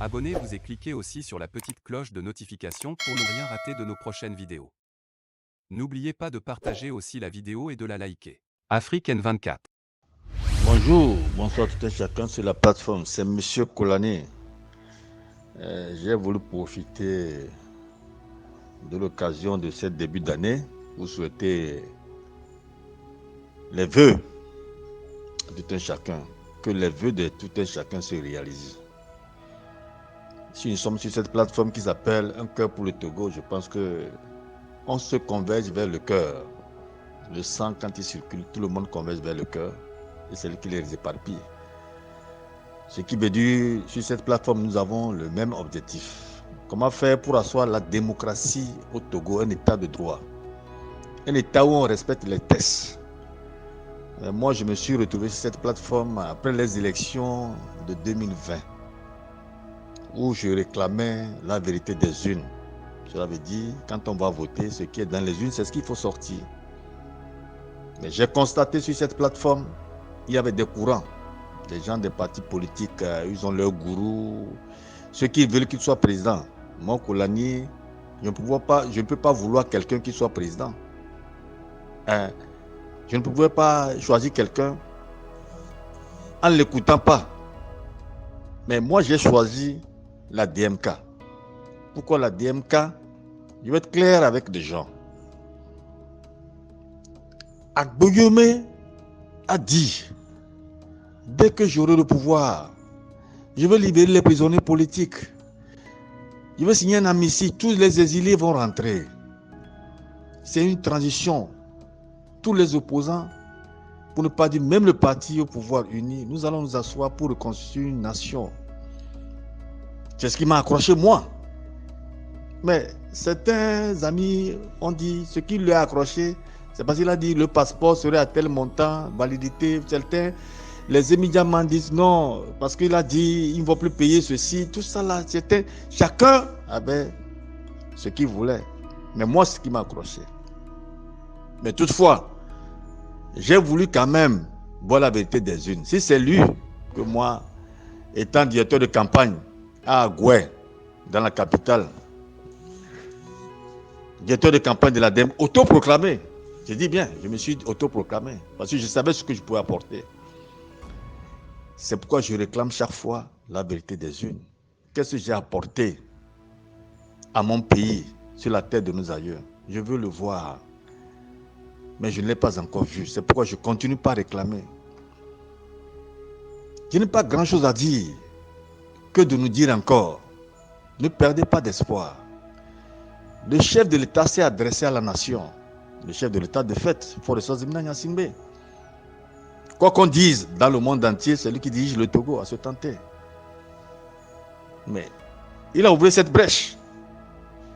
Abonnez-vous et cliquez aussi sur la petite cloche de notification pour ne rien rater de nos prochaines vidéos. N'oubliez pas de partager aussi la vidéo et de la liker. Afrique N24. Bonjour, bonsoir tout un chacun sur la plateforme, c'est Monsieur Kolané. J'ai voulu profiter de l'occasion de ce début d'année pour souhaiter les vœux de tout un chacun, que les vœux de tout un chacun se réalisent. Si nous sommes sur cette plateforme qui s'appelle Un cœur pour le Togo, je pense que on se converge vers le cœur. Le sang, quand il circule, tout le monde converge vers le cœur et c'est lui qui les éparpille. Ce qui veut dire, sur cette plateforme, nous avons le même objectif. Comment faire pour asseoir la démocratie au Togo, un état de droit, un état où on respecte les textes. Moi, je me suis retrouvé sur cette plateforme après les élections de 2020, où je réclamais la vérité des urnes. Cela veut dire, quand on va voter, ce qui est dans les urnes, c'est ce qu'il faut sortir. Mais j'ai constaté sur cette plateforme, il y avait des courants. Les gens des partis politiques, ils ont leur gourou, ceux qui veulent qu'il soit président. Moi, Kolani, je ne peux pas vouloir quelqu'un qui soit président. Je ne pouvais pas choisir quelqu'un en ne l'écoutant pas. Mais moi, j'ai choisi la DMK. Pourquoi la DMK? Je vais être clair avec des gens. Agboyome a dit, dès que j'aurai le pouvoir, je vais libérer les prisonniers politiques. Je vais signer un amnistie, tous les exilés vont rentrer. C'est une transition. Tous les opposants, pour ne pas dire même le parti au pouvoir uni, nous allons nous asseoir pour reconstruire une nation. C'est ce qui m'a accroché moi. Mais certains amis ont dit, ce qui lui a accroché, c'est parce qu'il a dit le passeport serait à tel montant, validité, certains. Les immédiats m'en disent non, parce qu'il a dit ils ne vont plus payer ceci, tout ça là, c'était chacun avait ce qu'il voulait. Mais moi, ce qui m'a accroché. Mais toutefois, j'ai voulu quand même voir la vérité des urnes. Si c'est lui que moi, étant directeur de campagne à Agoué, dans la capitale, directeur de campagne de la DEM, autoproclamé, j'ai dit bien, je me suis autoproclamé, parce que je savais ce que je pouvais apporter. C'est pourquoi je réclame chaque fois la vérité des urnes. Qu'est-ce que j'ai apporté à mon pays, sur la terre de nos aïeux? Je veux le voir. Mais je ne l'ai pas encore vu. C'est pourquoi je continue pas à réclamer. Je n'ai pas grand-chose à dire que de nous dire encore. Ne perdez pas d'espoir. Le chef de l'État s'est adressé à la nation. Le chef de l'État, de fait, Forest Zimna Nyasimbe. Quoi qu'on dise dans le monde entier, c'est lui qui dirige le Togo à se tenter. Mais il a ouvert cette brèche.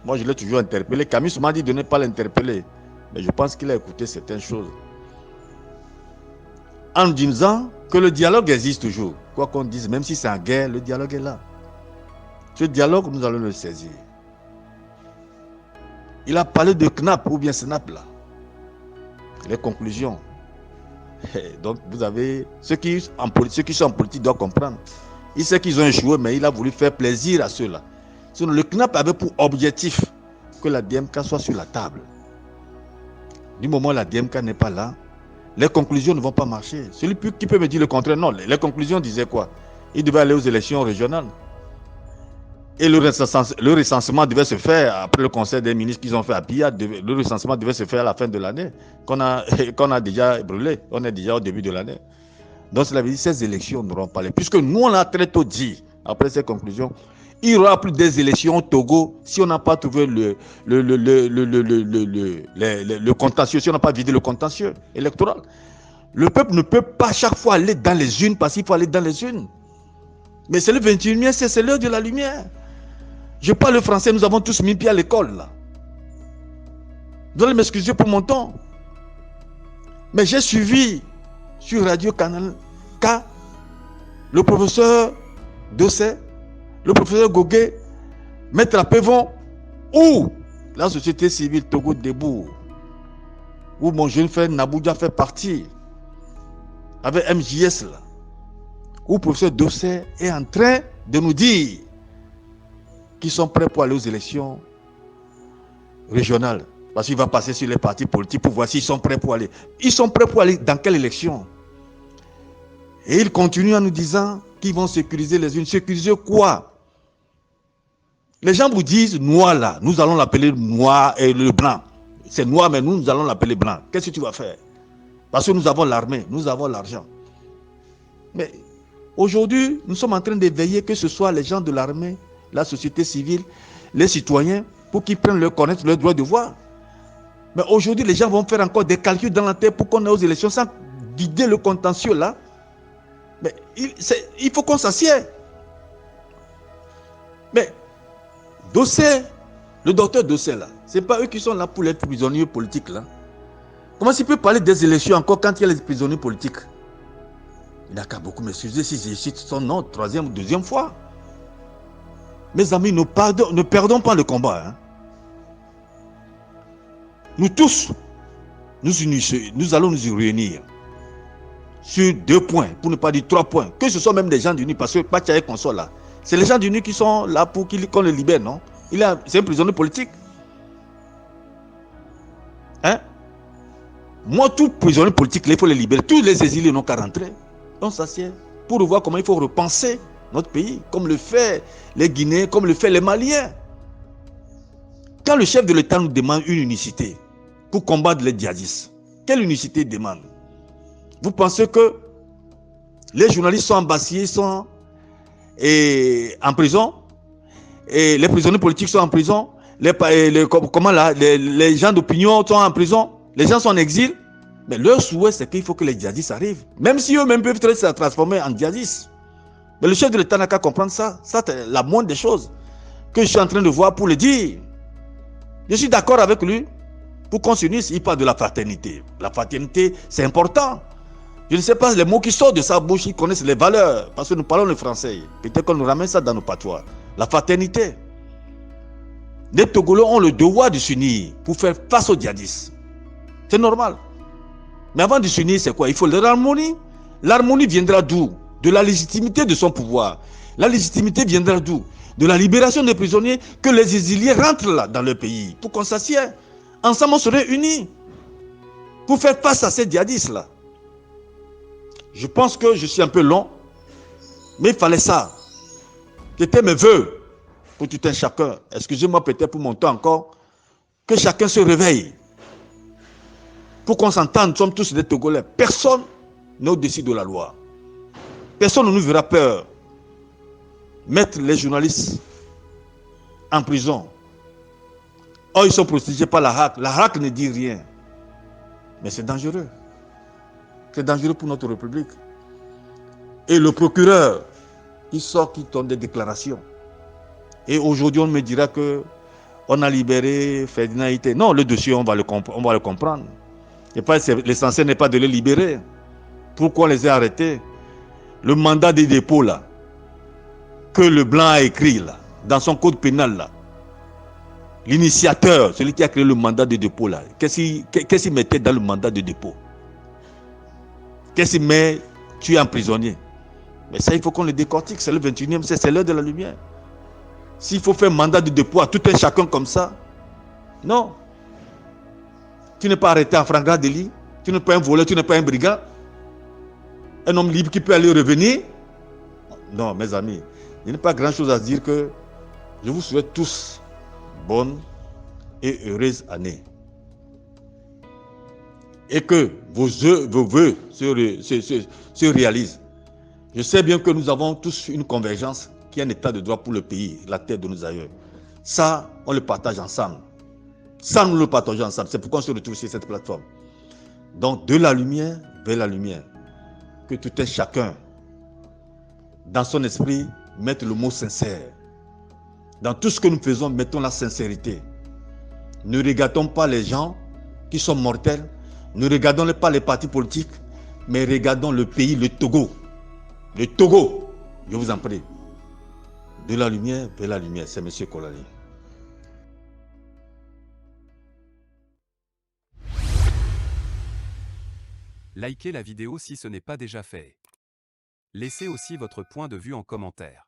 Moi, je l'ai toujours interpellé. Camus m'a dit de ne pas l'interpeller. Mais je pense qu'il a écouté certaines choses. En disant que le dialogue existe toujours. Quoi qu'on dise, même si c'est en guerre, le dialogue est là. Ce dialogue, nous allons le saisir. Il a parlé de KNAP ou bien SNAP là. Les conclusions. Donc, vous avez ceux qui sont en politique doivent comprendre. Il sait qu'ils ont échoué, mais il a voulu faire plaisir à ceux-là. Sinon, le KNAP avait pour objectif que la DMK soit sur la table. Du moment où la DMK n'est pas là, les conclusions ne vont pas marcher. Celui qui peut me dire le contraire, non, les conclusions disaient quoi? Il devait aller aux élections régionales. Et le recensement devait se faire après le conseil des ministres qu'ils ont fait à Pia. Le recensement devait se faire à la fin de l'année, qu'on a déjà brûlé. On est déjà au début de l'année. Donc cela veut dire que ces élections n'auront pas lieu. Puisque nous, on a très tôt dit, après ces conclusions, il n'y aura plus des élections au Togo si on n'a pas trouvé le contentieux, si on n'a pas vidé le contentieux électoral. Le peuple ne peut pas chaque fois aller dans les urnes parce qu'il faut aller dans les urnes. Mais c'est le 21e, c'est l'heure de la lumière. Je parle le français, nous avons tous mis pied à l'école là. Vous allez m'excuser pour mon temps. Mais j'ai suivi sur Radio Canal K le professeur Dossé, le professeur Gogué, Maître Apévon, ou la société civile Togo Debout, où mon jeune frère Nabouja fait partie, avec MJS là, où le professeur Dossé est en train de nous dire qui sont prêts pour aller aux élections régionales. Parce qu'il va passer sur les partis politiques pour voir s'ils sont prêts pour aller. Ils sont prêts pour aller dans quelle élection? Et ils continuent en nous disant qu'ils vont sécuriser les unes. Sécuriser quoi? Les gens vous disent noir là, nous allons l'appeler noir et le blanc. C'est noir, mais nous allons l'appeler blanc. Qu'est-ce que tu vas faire? Parce que nous avons l'armée, nous avons l'argent. Mais aujourd'hui, nous sommes en train de veiller que ce soit les gens de l'armée, la société civile, les citoyens, pour qu'ils prennent leur connaître leur droit de voir. Mais aujourd'hui, les gens vont faire encore des calculs dans la tête pour qu'on ait aux élections sans guider le contentieux là. Mais il faut qu'on s'assied. Mais Dossé, le docteur Dossé là, ce n'est pas eux qui sont là pour les prisonniers politiques là. Comment il peut parler des élections encore quand il y a les prisonniers politiques? Il n'a qu'à beaucoup m'excuser si je cite son nom troisième ou deuxième fois. Mes amis, ne perdons pas le combat. Hein. Nous tous, nous allons nous y réunir sur 2 points, pour ne pas dire 3 points. Que ce soit même des gens d'Uni, parce que Pachaye qu'on soit là. C'est les gens d'Uni qui sont là pour qu'on le libère, non? C'est un prisonnier politique. Hein? Moi, tout prisonnier politique, il faut les libérer. Tous les exilés n'ont qu'à rentrer. On s'assied pour voir comment il faut repenser notre pays, comme le fait les Guinéens, comme le fait les Maliens. Quand le chef de l'État nous demande une unicité pour combattre les djihadistes, quelle unicité il demande? Vous pensez que les journalistes sont embassés, sont en prison, et les prisonniers politiques sont en prison, les gens d'opinion sont en prison, les gens sont en exil? Mais leur souhait, c'est qu'il faut que les djihadistes arrivent. Même si eux-mêmes peuvent se transformer en djihadistes. Mais le chef de l'État n'a qu'à comprendre ça. Ça, c'est la moindre des choses que je suis en train de voir pour le dire. Je suis d'accord avec lui. Pour qu'on s'unisse, il parle de la fraternité. La fraternité, c'est important. Je ne sais pas les mots qui sortent de sa bouche, ils connaissent les valeurs. Parce que nous parlons le français. Peut-être qu'on nous ramène ça dans nos patois. La fraternité. Les Togolais ont le devoir de s'unir pour faire face aux djihadistes. C'est normal. Mais avant de s'unir, c'est quoi? Il faut l'harmonie. L'harmonie viendra d'où? De la légitimité de son pouvoir. La légitimité viendra d'où? De la libération des prisonniers, que les exiliés rentrent là dans leur pays. Pour qu'on s'assied. Ensemble, on serait unis. Pour faire face à ces djihadistes là. Je pense que je suis un peu long. Mais il fallait ça. C'était mes voeux. Pour tout un chacun. Excusez-moi peut-être pour mon temps encore. Que chacun se réveille. Pour qu'on s'entende, nous sommes tous des Togolais. Personne n'est au-dessus de la loi. Personne ne nous verra peur. Mettre les journalistes en prison. Oh, ils sont protégés par la HAC. La HAC ne dit rien. Mais c'est dangereux. C'est dangereux pour notre République. Et le procureur, il sort, qui donne des déclarations. Et aujourd'hui, on me dira que on a libéré Ferdinand Ité. Non, le dossier, on va le comprendre. Et l'essentiel n'est pas de les libérer. Pourquoi on les a arrêtés? Le mandat de dépôt là, que le blanc a écrit là, dans son code pénal là, l'initiateur, celui qui a créé le mandat de dépôt là, qu'est-ce qu'il mettait dans le mandat de dépôt? Qu'est-ce qu'il met? Tu es un prisonnier. Mais ça, il faut qu'on le décortique. C'est le 21e siècle, c'est l'heure de la lumière. S'il faut faire mandat de dépôt à tout un chacun comme ça, non. Tu n'es pas arrêté en flagrant délit. Tu n'es pas un voleur, tu n'es pas un brigand. Un homme libre qui peut aller revenir. Non, mes amis, il n'y a pas grand-chose à dire que je vous souhaite tous bonne et heureuse année. Et que vos vœux se réalisent. Je sais bien que nous avons tous une convergence qui est un état de droit pour le pays, la terre de nos aïeux. Ça, on le partage ensemble. Ça, nous le partageons ensemble. C'est pourquoi on se retrouve sur cette plateforme. Donc, de la lumière vers la lumière. Que tout un chacun, dans son esprit, mette le mot sincère. Dans tout ce que nous faisons, mettons la sincérité. Ne regardons pas les gens qui sont mortels. Ne regardons pas les partis politiques, mais regardons le pays, le Togo. Le Togo, je vous en prie. De la lumière vers la lumière, c'est M. Kolani. Likez la vidéo si ce n'est pas déjà fait. Laissez aussi votre point de vue en commentaire.